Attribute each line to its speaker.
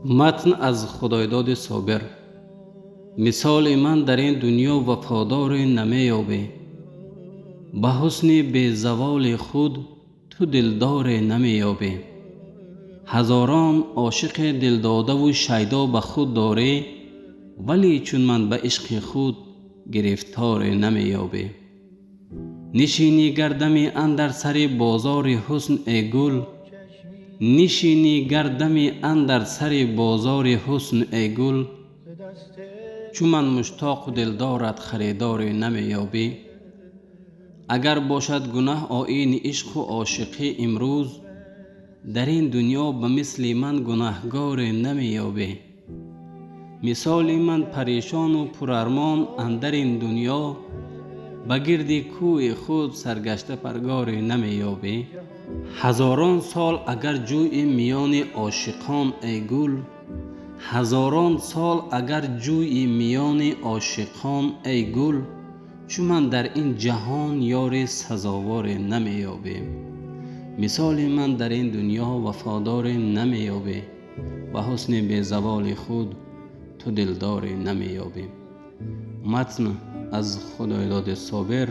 Speaker 1: متن از خدایداد صابر. مثال من در این دنیا وفادار نمیابی، به حسن بی زوال خود تو دلدار نمیابی. هزاران عاشق دلداده و شیدا به خود داری، ولی چون من به عشق خود گرفتار نمیابی. نشینی گردمی اندر سر بازار حسن ای گل، نشینی گردمی اندر سر بازار حسن ای گل. چون من مشتاق و دلدارت خریدار نمیابی. اگر باشد گناه آیین عشق و عاشقی امروز، در این دنیا به مثل من گناهگار نمیابی. مثال من پریشان و پرارمان اندر این دنیا، به گرد کوی خود سرگشته پرگار نمیابی. هزاران سال اگر جوی میان عاشقان ای گل، هزاران سال اگر جوی میان عاشقان ای گل. چون من در این جهان یار سزاوار نمیابی. مثال من در این دنیا وفادار نمیابی، به حسن بی زوال خود تو دلدار نمیابی. متن از خدایداد صابر